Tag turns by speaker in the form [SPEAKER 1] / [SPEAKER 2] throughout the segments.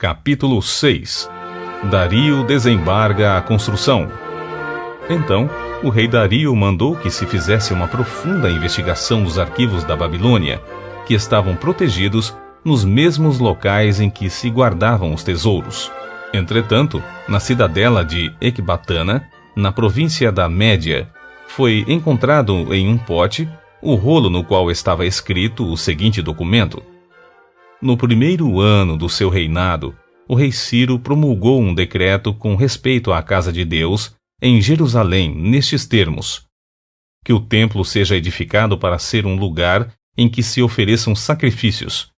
[SPEAKER 1] Capítulo 6. Dario desembarga a construção. Então, o rei Dario mandou que se fizesse uma profunda investigação dos arquivos da Babilônia, que estavam protegidos nos mesmos locais em que se guardavam os tesouros. Entretanto, na cidadela de Ecbatana, na província da Média, foi encontrado em um pote o rolo no qual estava escrito o seguinte documento. No primeiro ano do seu reinado, o rei Ciro promulgou um decreto com respeito à casa de Deus em Jerusalém nestes termos: que o templo seja edificado para ser um lugar em que se ofereçam sacrifícios.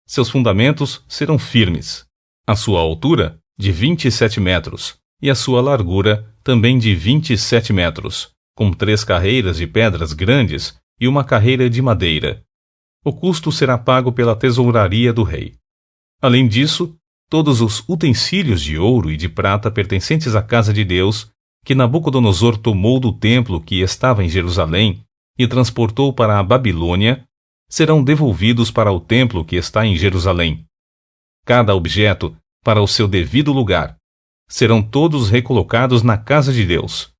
[SPEAKER 1] Seus fundamentos serão firmes. A sua altura, de 27 metros, e a sua largura, também de 27 metros, com 3 carreiras de pedras grandes e uma carreira de madeira. O custo será pago pela tesouraria do rei. Além disso, todos os utensílios de ouro e de prata pertencentes à casa de Deus, que Nabucodonosor tomou do templo que estava em Jerusalém e transportou para a Babilônia, serão devolvidos para o templo que está em Jerusalém. Cada objeto para o seu devido lugar. Serão todos recolocados na casa de Deus.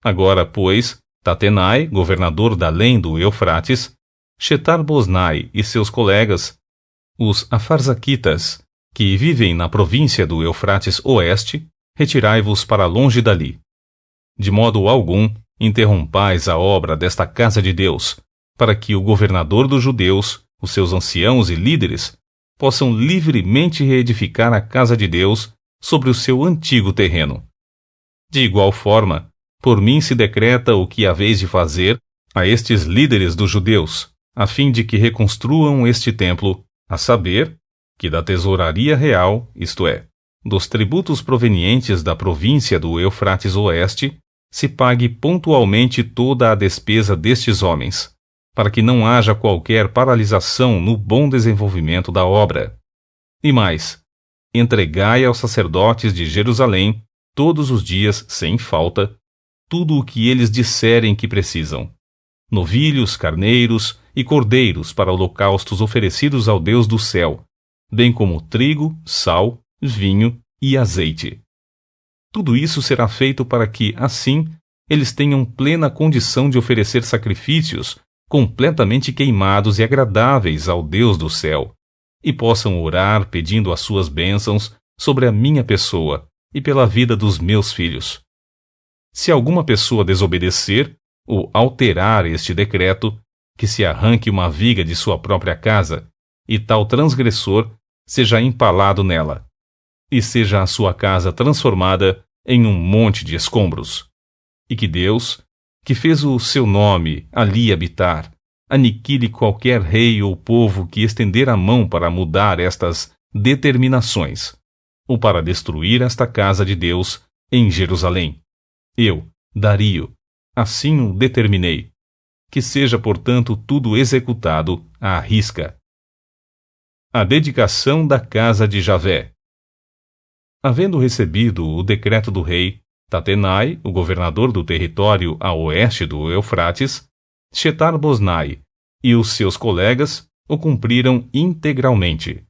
[SPEAKER 1] Agora, pois, Tatenai, governador da além do Eufrates, Shetar-Boznai e seus colegas, os Afarzaquitas, que vivem na província do Eufrates Oeste, retirai-vos para longe dali. De modo algum, interrompais a obra desta casa de Deus, para que o governador dos judeus, os seus anciãos e líderes, possam livremente reedificar a casa de Deus sobre o seu antigo terreno. De igual forma, por mim se decreta o que haveis de fazer a estes líderes dos judeus, a fim de que reconstruam este templo, a saber, que da tesouraria real, isto é, dos tributos provenientes da província do Eufrates Oeste, se pague pontualmente toda a despesa destes homens, para que não haja qualquer paralisação no bom desenvolvimento da obra. E mais, entregai aos sacerdotes de Jerusalém, todos os dias, sem falta, tudo o que eles disserem que precisam: novilhos, carneiros e cordeiros para holocaustos oferecidos ao Deus do céu, bem como trigo, sal, vinho e azeite. Tudo isso será feito para que, assim, eles tenham plena condição de oferecer sacrifícios completamente queimados e agradáveis ao Deus do céu, e possam orar pedindo as suas bênçãos sobre a minha pessoa e pela vida dos meus filhos. Se alguma pessoa desobedecer ou alterar este decreto, que se arranque uma viga de sua própria casa, e tal transgressor seja empalado nela, e seja a sua casa transformada em um monte de escombros. E que Deus, que fez o seu nome ali habitar, aniquile qualquer rei ou povo que estender a mão para mudar estas determinações, ou para destruir esta casa de Deus em Jerusalém. Eu, Dario, assim o determinei. Que seja, portanto, tudo executado à risca. A dedicação da casa de Javé. Havendo recebido o decreto do rei, Tatenai, o governador do território a oeste do Eufrates, Shetar-Boznai e os seus colegas o cumpriram integralmente.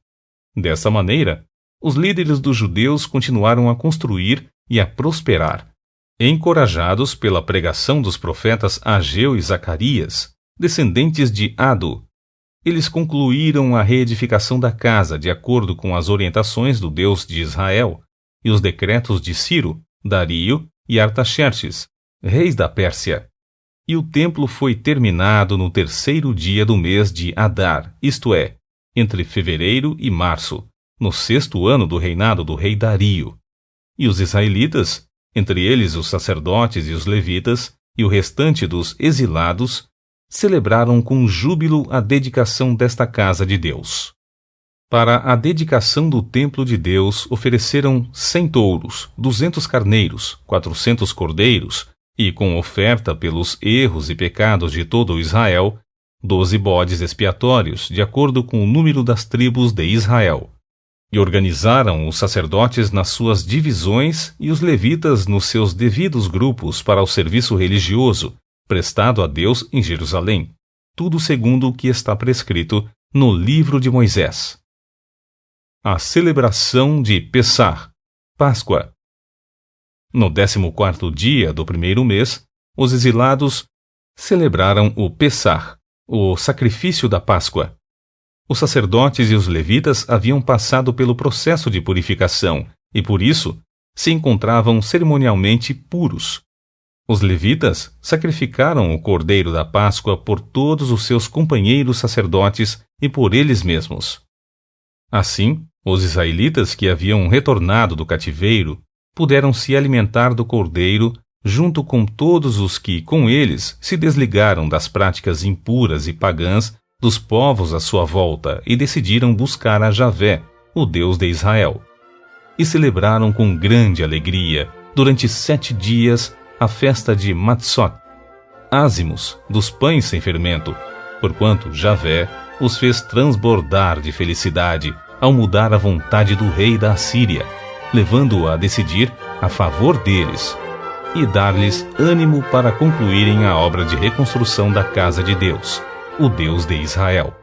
[SPEAKER 1] Dessa maneira, os líderes dos judeus continuaram a construir e a prosperar, encorajados pela pregação dos profetas Ageu e Zacarias, descendentes de Ado. Eles concluíram a reedificação da casa de acordo com as orientações do Deus de Israel e os decretos de Ciro, Dario e Artaxerxes, reis da Pérsia. E o templo foi terminado no 3º dia do mês de Adar, isto é, entre fevereiro e março, no 6º ano do reinado do rei Dario. E os israelitas, entre eles os sacerdotes e os levitas, e o restante dos exilados, celebraram com júbilo a dedicação desta casa de Deus. Para a dedicação do templo de Deus ofereceram 100 touros, 200 carneiros, 400 cordeiros, e com oferta pelos erros e pecados de todo o Israel, 12 bodes expiatórios, de acordo com o número das tribos de Israel. E organizaram os sacerdotes nas suas divisões e os levitas nos seus devidos grupos para o serviço religioso, prestado a Deus em Jerusalém, tudo segundo o que está prescrito no livro de Moisés. A celebração de Pessah, Páscoa. No 14º dia do primeiro mês, os exilados celebraram o Pessah, o sacrifício da Páscoa. Os sacerdotes e os levitas haviam passado pelo processo de purificação e, por isso, se encontravam cerimonialmente puros. Os levitas sacrificaram o cordeiro da Páscoa por todos os seus companheiros sacerdotes e por eles mesmos. Assim, os israelitas que haviam retornado do cativeiro puderam se alimentar do cordeiro junto com todos os que, com eles, se desligaram das práticas impuras e pagãs dos povos à sua volta e decidiram buscar a Javé, o Deus de Israel. E celebraram com grande alegria, durante 7 dias, a festa de Matzot, ázimos, dos pães sem fermento, porquanto Javé os fez transbordar de felicidade ao mudar a vontade do rei da Assíria, levando-o a decidir a favor deles e dar-lhes ânimo para concluírem a obra de reconstrução da casa de Deus, o Deus de Israel.